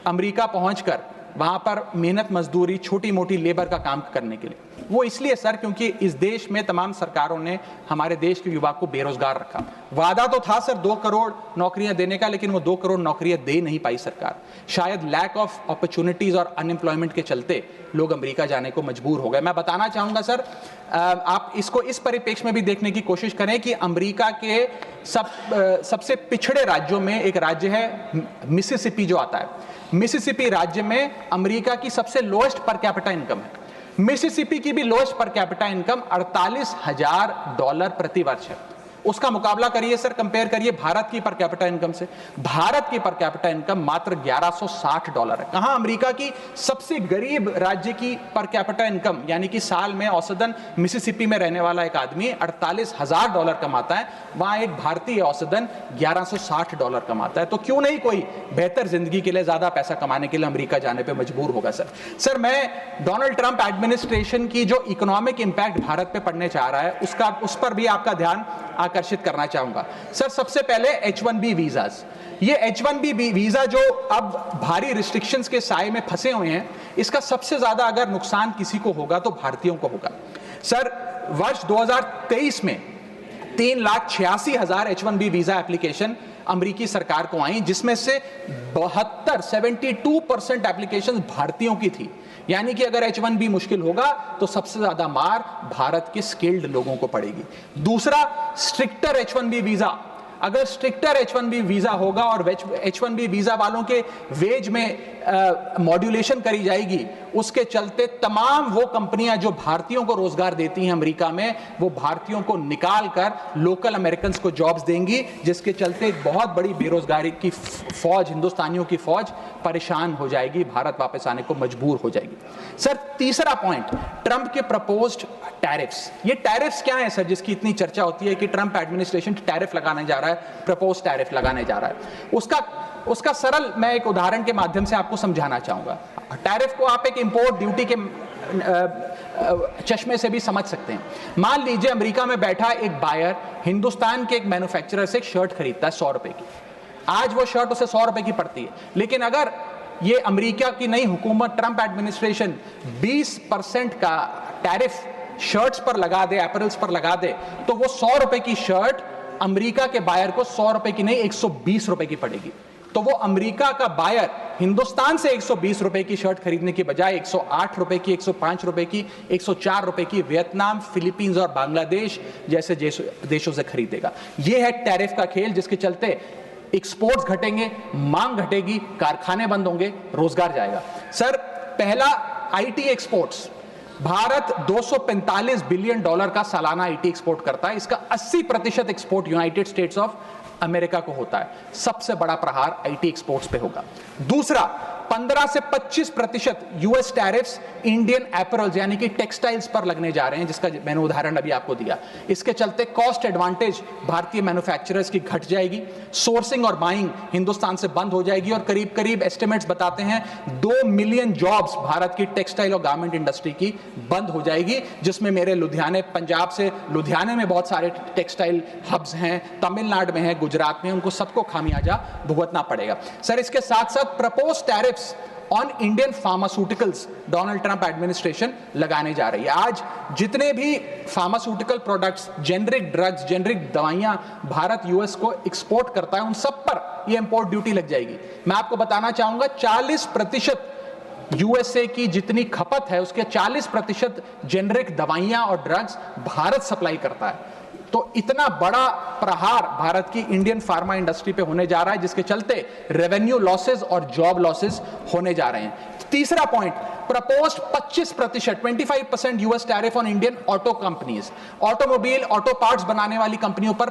अमेरिका पहुंचकर वहां पर मेहनत मजदूरी, छोटी मोटी लेबर का काम करने के लिए? वो इसलिए सर क्योंकि इस देश में तमाम सरकारों ने हमारे देश के युवा को बेरोजगार रखा। वादा तो था सर 2 करोड़ नौकरियां देने का, लेकिन वो 2 करोड़ नौकरियां दे नहीं पाई सरकार। शायद लैक ऑफ अपॉर्चुनिटीज और अनएम्प्लॉयमेंट के चलते लोग अमेरिका जाने को मजबूर हो गए। मैं बताना चाहूंगा सर, आप इसको इस परिप्रेक्ष्य में भी देखने की कोशिश करें कि अमेरिका के सबसे पिछड़े राज्यों में एक राज्य है मिसिसिपी जो आता है। मिसिसिपी राज्य में अमेरिका की सबसे लोएस्ट पर कैपिटा इनकम है। मिसिसिपी की भी लोएस्ट पर कैपिटा इनकम $48,000 प्रति वर्ष है। उसका मुकाबला करिए सर, कंपेयर करिए भारत की पर कैपिटा इनकम से। भारत की पर कैपिटा इनकम मात्र $1160 है। कहां अमेरिका की सबसे गरीब राज्य की पर कैपिटा इनकम, यानी कि साल में औसतन मिसिसिपी में रहने वाला एक आदमी $48,000 कमाता है, वहां एक भारतीय औसतन $1160 कमाता है। तो क्यों नहीं कोई बेहतर जिंदगी के लिए, ज्यादा पैसा कमाने के लिए अमेरिका जाने पर मजबूर होगा सर। मैं डोनाल्ड ट्रंप एडमिनिस्ट्रेशन की जो इकोनॉमिक इंपैक्ट भारत पे पड़ने जा रहा है उस पर भी आपका ध्यान आकर्षित करना चाहूंगा सर। सबसे पहले H1B वीजास, ये H1B वीजा जो अब भारी रिस्ट्रिक्शंस के साए में फंसे हुए हैं, इसका सबसे ज्यादा अगर नुकसान किसी को होगा तो भारतीयों को होगा सर। वर्ष 2023 में 3,86,000 H1B वीजा एप्लीकेशन अमेरिकी सरकार को आई, जिसमें से 72% एप्लीकेशन भारतीयों की थी। यानी कि अगर H1B मुश्किल होगा तो सबसे ज्यादा मार भारत के स्किल्ड लोगों को पड़ेगी। दूसरा, स्ट्रिक्टर H1B वीजा, अगर स्ट्रिक्टर H1B वीजा होगा और H1B वीजा वालों के वेज में मॉड्यूलेशन करी जाएगी, उसके चलते तमाम वो कंपनियां जो भारतीयों को रोजगार देती हैं अमेरिका में, वो भारतीयों को निकाल कर लोकल अमेरिकन को जॉब्स देंगी, जिसके चलते एक बहुत बड़ी बेरोजगारी की फौज, हिंदुस्तानियों की फौज परेशान हो जाएगी, भारत वापस आने को मजबूर हो जाएगी। सर तीसरा पॉइंट, ट्रंप के प्रपोज्ड टैरिफ्स। ये टैरिफ्स क्या है सर, जिसकी इतनी चर्चा होती है कि ट्रंप एडमिनिस्ट्रेशन टैरिफ लगाने जा रहा है, प्रपोज टैरिफ लगाने जा रहा है। उसका सरल मैं एक उदाहरण के माध्यम से आपको समझाना चाहूंगा। टैरिफ को आप एक इंपोर्ट ड्यूटी के चश्मे से भी समझ सकते हैं। मान लीजिए अमेरिका में बैठा एक बायर हिंदुस्तान के एक मैन्युफैक्चरर से एक शर्ट खरीदता है 100 रुपए की। आज वो शर्ट उसे 100 रुपए की पड़ती है, लेकिन अगर ये अमेरिका की नई हुकूमत ट्रंप एडमिनिस्ट्रेशन 20% का टैरिफ शर्ट्स पर लगा दे, एपरल्स पर लगा दे, तो वो 100 रुपए की शर्ट अमेरिका के बायर को 100 रुपए की नहीं 120 रुपए की पड़ेगी। तो वो अमेरिका का बायर हिंदुस्तान से 120 रुपए की शर्ट खरीदने की बजाय 108 रुपए की, 105 रुपए की, 104 रुपए की वियतनाम, फिलीपींस और बांग्लादेश जैसे देशों से खरीदेगा। यह है टैरिफ का खेल, जिसके चलते एक्सपोर्ट्स घटेंगे, मांग घटेगी, कारखाने बंद होंगे, रोजगार जाएगा। सर पहला, आईटी एक्सपोर्ट्स। भारत $245 बिलियन का सालाना आईटी एक्सपोर्ट करता है। इसका 80% export United states of America को होता है। सबसे बड़ा प्रहार आईटी एक्सपोर्ट्स पे होगा। दूसरा, 15 से 25% यूएस टैरिफ्स इंडियन एपरल्स यानी कि टेक्सटाइल्स पर लगने जा रहे हैं, जिसका मैंने उदाहरण अभी आपको दिया। इसके चलते कॉस्ट एडवांटेज भारतीय मैन्युफैक्चरर्स की घट जाएगी, सोर्सिंग और बाइंग हिंदुस्तान से बंद हो जाएगी, और करीब करीब एस्टिमेट्स बताते हैं 2 मिलियन जॉब्स भारत की टेक्सटाइल और गारमेंट इंडस्ट्री की बंद हो जाएगी, जिसमें मेरे लुधियाने, पंजाब से लुधियाने में बहुत सारे टेक्सटाइल हब्स हैं, तमिलनाडु में है, गुजरात में, उनको सबको खामियाजा भुगतना पड़ेगा। सर इसके साथ साथ propose tariffs on Indian pharmaceuticals Donald Trump administration लगाने जा रही है। आज जितने भी pharmaceutical products, generic drugs, generic दवाइयां भारत यूएस को एक्सपोर्ट करता है, उन सब पर यह इंपोर्ट ड्यूटी लग जाएगी। मैं आपको बताना चाहूंगा 40% यूएसए की जितनी खपत है उसके 40% जेनरिक दवाइयां और ड्रग्स भारत सप्लाई करता है। तो इतना बड़ा प्रहार भारत की इंडियन फार्मा इंडस्ट्री पे होने जा रहा है, जिसके चलते रेवेन्यू लॉसेस और जॉब लॉसेस होने जा रहे हैं। तीसरा point, proposed 25% US tariff on Indian auto companies. Automobile, auto parts बनाने वाली कंपनियों पर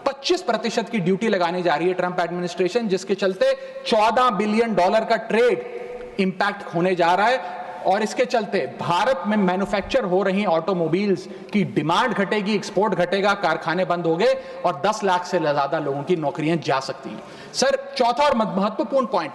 25% की ड्यूटी लगाने जा रही है ट्रंप एडमिनिस्ट्रेशन, जिसके चलते $14 बिलियन का ट्रेड इंपैक्ट होने जा रहा है। और इसके चलते भारत में मैन्युफैक्चर हो रही ऑटोमोबाइल्स की डिमांड घटेगी, एक्सपोर्ट घटेगा, कारखाने बंद हो गए और 10 लाख से ज्यादा लोगों की नौकरियां जा सकती हैं। सर चौथा और महत्वपूर्ण पॉइंट,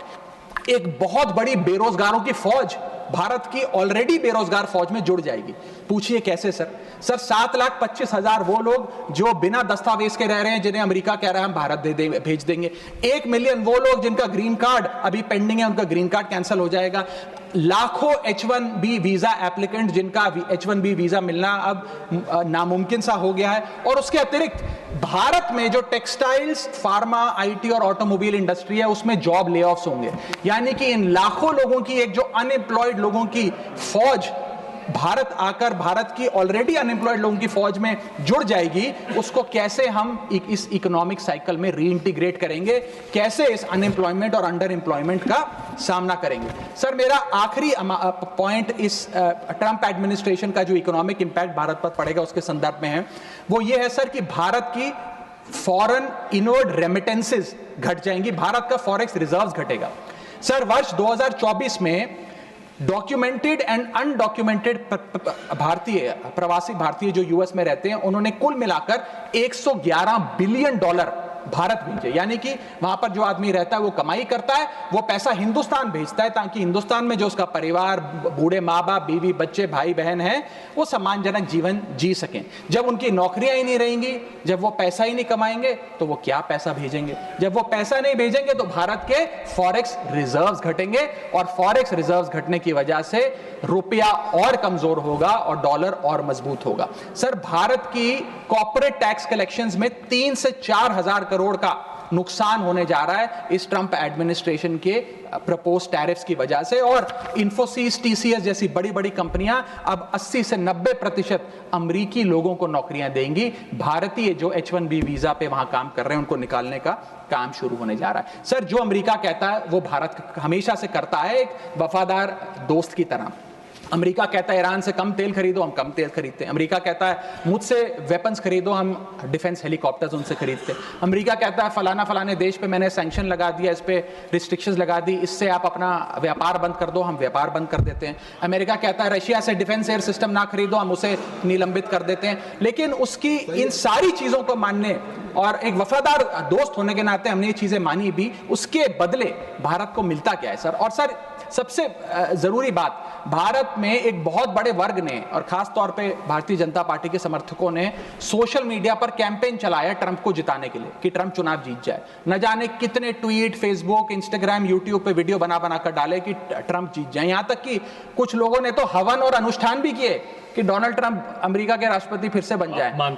एक बहुत बड़ी बेरोजगारों की फौज भारत की ऑलरेडी बेरोजगार फौज में जुड़ जाएगी। पूछिए कैसे सर? सर 7,25,000 वो लोग जो बिना दस्तावेज के रह रहे हैं, जिन्हें अमेरिका कह रहा है हम भारत भेज देंगे। 1 मिलियन वो लोग जिनका ग्रीन कार्ड अभी पेंडिंग है, उनका ग्रीन कार्ड कैंसिल हो जाएगा। लाखों H1B वीजा एप्लीकेंट जिनका H1B वीजा मिलना अब नामुमकिन सा हो गया है। और उसके अतिरिक्त भारत में जो टेक्सटाइल्स, फार्मा, आईटी और ऑटोमोबाइल इंडस्ट्री है उसमें जॉब ले ऑफ्स होंगे, यानी कि इन लाखों लोगों की एक जो अनएम्प्लॉयड लोगों की फौज भारत आकर भारत की ऑलरेडी अनएम्प्लॉयड लोगों की फौज में जुड़ जाएगी, उसको कैसे हम इस इकोनॉमिक साइकिल में रीइंटीग्रेट करेंगे, कैसे इस अनएम्प्लॉयमेंट और अंडर एम्प्लॉयमेंट का सामना करेंगे। सर मेरा आखिरी पॉइंट इस ट्रंप एडमिनिस्ट्रेशन का जो इकोनॉमिक इंपैक्ट भारत पर पड़ेगा उसके संदर्भ में है, वो ये है सर कि भारत की फॉरेन इनवर्ड रेमिटेंसेस घट जाएंगी, भारत का फॉरेक्स रिजर्व्स घटेगा। सर वर्ष 2024 में डॉक्यूमेंटेड एंड अनडॉक्यूमेंटेड भारतीय प्रवासी भारतीय जो यूएस में रहते हैं उन्होंने कुल मिलाकर 111 बिलियन डॉलर भारत भेजे, यानी कि वहां पर जो आदमी रहता है वो कमाई करता है, वो पैसा हिंदुस्तान भेजता है ताकि हिंदुस्तान में जो उसका परिवार, बूढ़े माँ बाप, बीवी बच्चे, भाई बहन हैं, वो सम्मानजनक जीवन जी सकें। जब उनकी नौकरियां ही नहीं रहेंगी, जब वो पैसा ही नहीं कमाएंगे तो वो क्या पैसा भेजेंगे, जब वो पैसा नहीं भेजेंगे तो भारत के फॉरेक्स रिजर्व्स घटेंगे और फॉरेक्स रिजर्व्स घटने की वजह से रुपया और कमजोर होगा और डॉलर और मजबूत होगा। सर भारत की कॉर्पोरेट टैक्स कलेक्शंस में 3 से 4 हजार करोड़ का नुकसान होने जा रहा है इस ट्रंप एडमिनिस्ट्रेशन के प्रपोज टैरिफ्स की वजह से, और इन्फोसिस, टीसीएस जैसी बड़ी बड़ी कंपनियां अब 80 से 90% अमेरिकी लोगों को नौकरियां देंगी। भारतीय जो H1B वीजा पे वहां काम कर रहे हैं उनको निकालने का काम शुरू होने जा रहा है। सर जो अमेरिका कहता है वो भारत हमेशा से करता है, एक वफादार दोस्त की तरह। अमेरिका कहता है ईरान से कम तेल खरीदो, हम कम तेल खरीदते हैं। अमेरिका कहता है मुझसे वेपन्स खरीदो, हम डिफेंस हेलीकॉप्टर्स उनसे खरीदते हैं। अमेरिका कहता है फलाना फलाने देश पे मैंने सैंक्शन लगा दिया, इस पे रिस्ट्रिक्शंस लगा दी, इससे आप अपना व्यापार बंद कर दो, हम व्यापार बंद कर देते हैं। अमेरिका कहता है रशिया से डिफेंस एयर सिस्टम ना खरीदो, हम उसे निलंबित कर देते हैं। लेकिन उसकी इन सारी चीजों को मानने और एक वफादार दोस्त होने के नाते हमने ये चीजें मानी भी, उसके बदले भारत को मिलता क्या है सर? और सर सबसे जरूरी बात, भारत में एक बहुत बड़े वर्ग ने और खास तौर पे भारतीय जनता पार्टी के समर्थकों ने सोशल मीडिया पर कैंपेन चलाया ट्रंप को जिताने के लिए कि ट्रंप चुनाव जीत जाए। न जाने कितने ट्वीट, फेसबुक, इंस्टाग्राम, यूट्यूब पे वीडियो बना बना कर डाले कि ट्रंप जीत जाए। यहां तक कि कुछ लोगों ने तो हवन और अनुष्ठान भी किए कि डोनाल्ड ट्रंप अमेरिका के राष्ट्रपति फिर से बन जाए।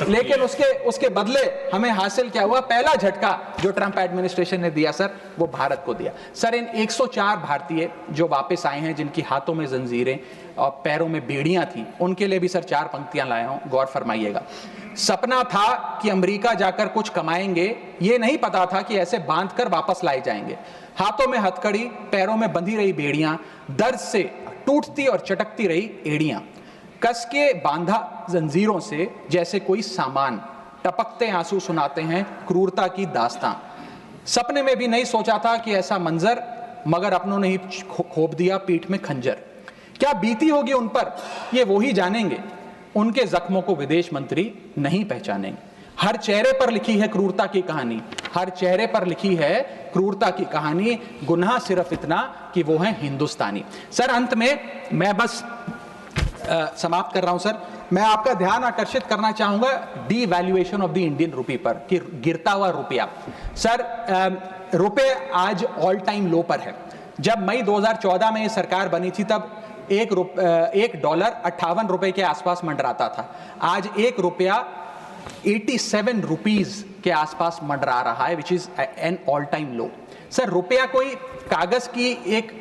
लेकिन उसके बदले हमें हासिल क्या हुआ? पहला झटका जो ट्रंप एडमिनिस्ट्रेशन ने दिया सर, वो भारत को दिया। सर इन 104 भारतीय जो वापस आए हैं, जिनकी हाथों में जंजीरें और पैरों में बेड़ियां थी, उनके लिए भी सर 4 पंक्तियां लाया हूं, गौर फरमाइएगा। सपना था कि अमेरिका जाकर कुछ कमाएंगे, ये नहीं पता था कि ऐसे बांध कर वापस लाए जाएंगे। हाथों में हथकड़ी, पैरों में बंधी रही बेड़ियां, दर्द से टूटती और चटकती रही एड़ियां, कस के बांधा जंजीरों से जैसे कोई सामान, टपकते आंसू सुनाते हैं क्रूरता की दास्तां। सपने में भी नहीं सोचा था कि ऐसा मंजर, मगर अपनों ने ही खोप दिया पीठ में खंजर। क्या बीती होगी उन पर ये वो ही जानेंगे, उनके जख्मों को विदेश मंत्री नहीं पहचानेंगे। हर चेहरे पर लिखी है क्रूरता की कहानी, हर चेहरे पर लिखी है क्रूरता की कहानी, गुनाह सिर्फ इतना कि वो है हिंदुस्तानी। सर अंत में मैं बस समाप्त कर रहा हूं सर, मैं आपका ध्यान आकर्षित करना चाहूंगा डीवैल्यूएशन ऑफ द इंडियन रुपी पर, कि गिरता हुआ रुपया। सर रुपये आज ऑल टाइम लो पर है। जब मई 2014 में ये सरकार बनी थी तब $1 58 के आसपास मंडराता था। आज $1 87 रुपीज के आसपास मंडरा रहा है, which is an all time low. Sir रुपया कोई कागज की एक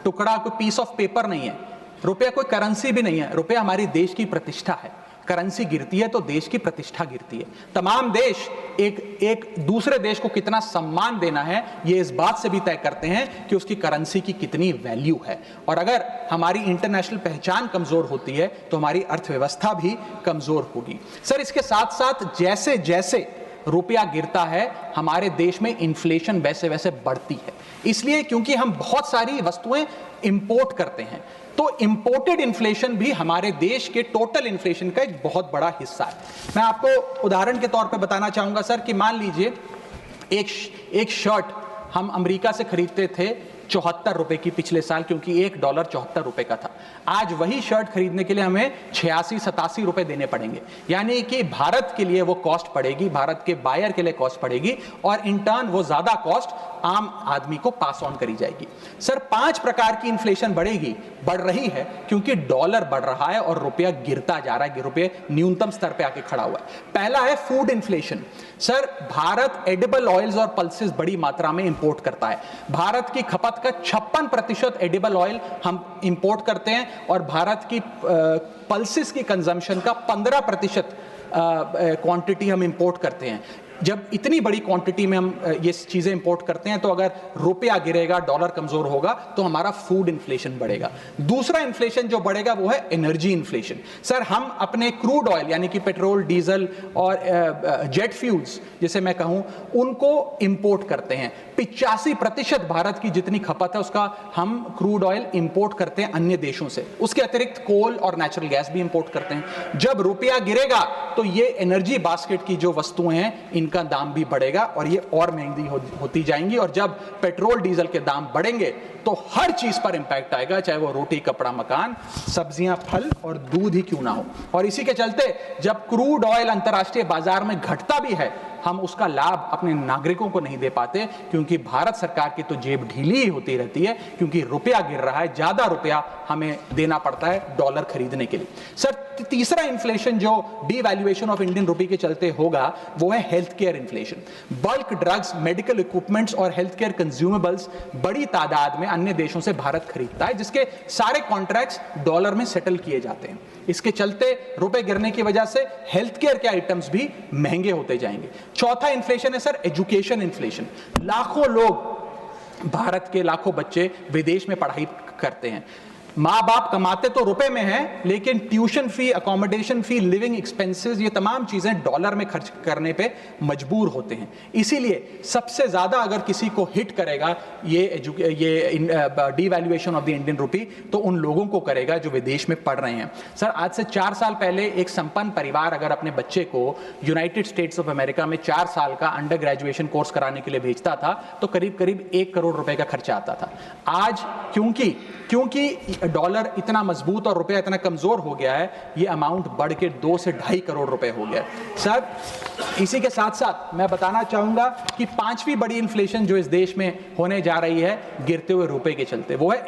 टुकड़ा, कोई पीस ऑफ पेपर नहीं है, रुपया कोई करेंसी भी नहीं है, रुपया हमारी देश की प्रतिष्ठा है। करेंसी गिरती है तो देश की प्रतिष्ठा गिरती है। तमाम देश एक दूसरे देश को कितना सम्मान देना है ये इस बात से भी तय करते हैं कि उसकी करेंसी की कितनी वैल्यू है। और अगर हमारी इंटरनेशनल पहचान कमजोर होती है तो हमारी अर्थव्यवस्था भी कमजोर होगी। सर इसके साथ साथ जैसे जैसे रुपया गिरता है हमारे देश में इन्फ्लेशन वैसे वैसे बढ़ती है, इसलिए क्योंकि हम बहुत सारी वस्तुएं इंपोर्ट करते हैं, तो इंपोर्टेड इन्फ्लेशन भी हमारे देश के टोटल इन्फ्लेशन का एक बहुत बड़ा हिस्सा है। मैं आपको उदाहरण के तौर पे बताना चाहूंगा सर कि मान लीजिए एक शर्ट हम अमेरिका से खरीदते थे 74 रुपए की पिछले साल, क्योंकि $1 74 रुपए का था। आज वही शर्ट खरीदने के लिए हमें 86-87 रुपए देने पड़ेंगे, यानी कि भारत के लिए वो कॉस्ट पड़ेगी, भारत के बायर के लिए कॉस्ट पड़ेगी, और इन टर्न वो ज्यादा कॉस्ट आम आदमी को पास ऑन करी जाएगी। सर 5 प्रकार की इन्फ्लेशन बढ़ रही है, क्योंकि डॉलर बढ़ रहा है और रुपया गिरता जा रहा है, रुपये न्यूनतम स्तर पे आके खड़ा हुआ है। पहला है food inflation. Sir Bharat edible oils और पल्सेस बड़ी मात्रा में इंपोर्ट करता है। भारत की खपत का 56% एडिबल ऑयल हम इंपोर्ट करते हैं, और भारत की पल्सेस की कंजम्पशन का 15% क्वांटिटी हम इंपोर्ट करते हैं। जब इतनी बड़ी क्वांटिटी में हम ये चीजें इंपोर्ट करते हैं, तो अगर रुपया गिरेगा, डॉलर कमजोर होगा, तो हमारा फूड इन्फ्लेशन बढ़ेगा। दूसरा इन्फ्लेशन जो बढ़ेगा वो है एनर्जी इन्फ्लेशन। सर हम अपने क्रूड ऑयल यानी कि पेट्रोल, डीजल और जेट फ्यूल्स जिसे मैं कहूं, उनको इंपोर्ट करते हैं। 85% भारत की जितनी खपत है उसका हम क्रूड ऑयल इंपोर्ट करते हैं अन्य देशों से। उसके अतिरिक्त कोल और नेचुरल गैस भी इंपोर्ट करते हैं। जब रुपया गिरेगा तो ये एनर्जी बास्केट की जो वस्तुएं हैं इनका दाम भी बढ़ेगा और ये और महंगी होती जाएंगी, और जब पेट्रोल डीजल के दाम बढ़ेंगे तो हर चीज पर इंपैक्ट आएगा, चाहे वो रोटी, कपड़ा, मकान, सब्जियां, फल और दूध ही क्यों ना हो। और इसी के चलते जब क्रूड ऑयल अंतर्राष्ट्रीय बाजार में घटता भी है, हम उसका लाभ अपने नागरिकों को नहीं दे पाते, क्योंकि भारत सरकार की तो जेब ढीली ही होती रहती है, क्योंकि रुपया गिर रहा है, ज्यादा रुपया हमें देना पड़ता है डॉलर खरीदने के लिए। सर तीसरा इन्फ्लेशन जो डीवैल्यूएशन ऑफ इंडियन रुपी के चलते होगा वो है health care inflation. Bulk drugs, medical equipments और हेल्थ केयर कंज्यूमेबल्स बड़ी तादाद में अन्य देशों से भारत खरीदता है, जिसके सारे कॉन्ट्रैक्ट्स डॉलर में सेटल किए जाते हैं। इसके चलते रुपए गिरने की वजह से हेल्थ केयर के आइटम्स भी महंगे होते जाएंगे। चौथा इन्फ्लेशन है सर एजुकेशन इन्फ्लेशन। लाखों लोग, भारत के लाखों बच्चे विदेश में पढ़ाई करते हैं। माँ बाप कमाते तो रुपए में हैं, लेकिन ट्यूशन फी, अकोमोडेशन फी, लिविंग एक्सपेंसेस, ये तमाम चीजें डॉलर में खर्च करने पे मजबूर होते हैं। इसीलिए सबसे ज्यादा अगर किसी को हिट करेगा ये डीवैल्यूएशन ऑफ द इंडियन रुपी, तो उन लोगों को करेगा जो विदेश में पढ़ रहे हैं। सर आज से 4 साल पहले एक संपन्न परिवार अगर अपने बच्चे को यूनाइटेड स्टेट्स ऑफ अमेरिका में 4 साल का अंडर ग्रेजुएशन कोर्स कराने के लिए भेजता था, तो करीब करीब 1 करोड़ रुपए का खर्चा आता था। आज क्योंकि डॉलर इतना मजबूत और रुपया इतना कमजोर हो गया है, ये अमाउंट बढ़ के 2 से 2.5 करोड़ रुपए हो गया। सर इसी के साथ साथ मैं बताना चाहूंगा कि 5वीं बड़ी इन्फ्लेशन जो इस देश में होने जा रही है गिरते हुए रुपए के चलते, वो है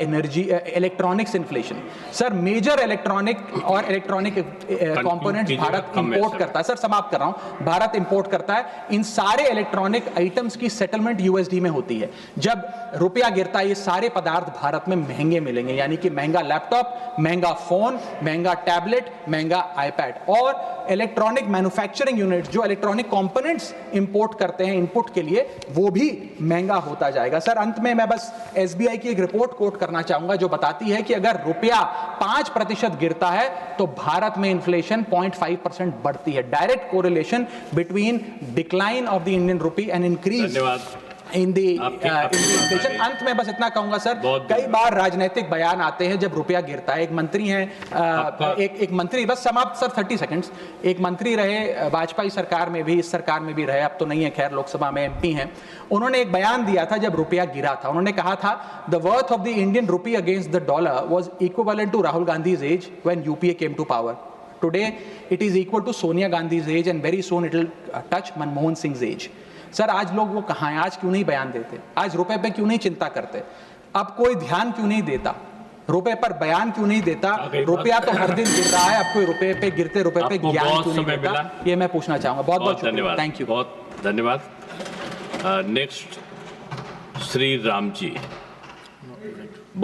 electronics inflation. Sir major electronic components Bharat import करता है। सर समाप्त कर रहा हूं, भारत इंपोर्ट करता है। इन सारे इलेक्ट्रॉनिक आइटम्स की सेटलमेंट यूएसडी में होती है। जब रुपया गिरता है, ये सारे पदार्थ भारत में महंगे मिलेंगे, यानी कि महंगा लैपटॉप, महंगा फोन, महंगा टैबलेट, महंगा आईपैड, और इलेक्ट्रॉनिक मैन्युफैक्चरिंग यूनिट जो इलेक्ट्रॉनिक कंपोनेंट्स इंपोर्ट करते हैं इनपुट के लिए, वो भी महंगा होता जाएगा। सर अंत में मैं बस एसबीआई की एक रिपोर्ट कोट करना चाहूंगा जो बताती है कि अगर रुपया 5% गिरता है तो भारत में इन्फ्लेशन 0.5% बढ़ती है। Direct correlation between decline of the Indian rupee and increase in the inflation. अंत में बस इतना कहूंगा सर, कई बार राजनीतिक बयान आते हैं जब रुपया गिरता है। एक मंत्री हैं, एक मंत्री, बस समाप्त सर 30 सेकंड्स, एक मंत्री रहे वाजपेयी सरकार में भी, इस सरकार में भी रहे, अब तो नहीं है खैर, लोकसभा में एमपी हैं। उन्होंने एक बयान दिया था जब रुपया गिरा था। उन्होंने कहा था the worth of the Indian rupee against the dollar was equivalent to Rahul Gandhi's age when UPA came to power. Today it is equal to Sonia Gandhi's age and very soon it will touch Manmohan Singh age. Sir आज लोग वो कहाँ हैं? आज क्यों नहीं बयान देते? आज रुपए पे क्यों नहीं चिंता करते? अब कोई ध्यान क्यों नहीं देता? रुपए पर बयान क्यों नहीं देता? रुपया तो हर दिन गिर रहा है, अब कोई रुपए पे गिरते रुपए पे ज्ञान क्यों नहीं देता? ये मैं पूछना चाहूंगा। बहुत बहुत धन्यवाद। Thank you. बहुत धन्यवाद। नेक्स्ट श्री राम जी।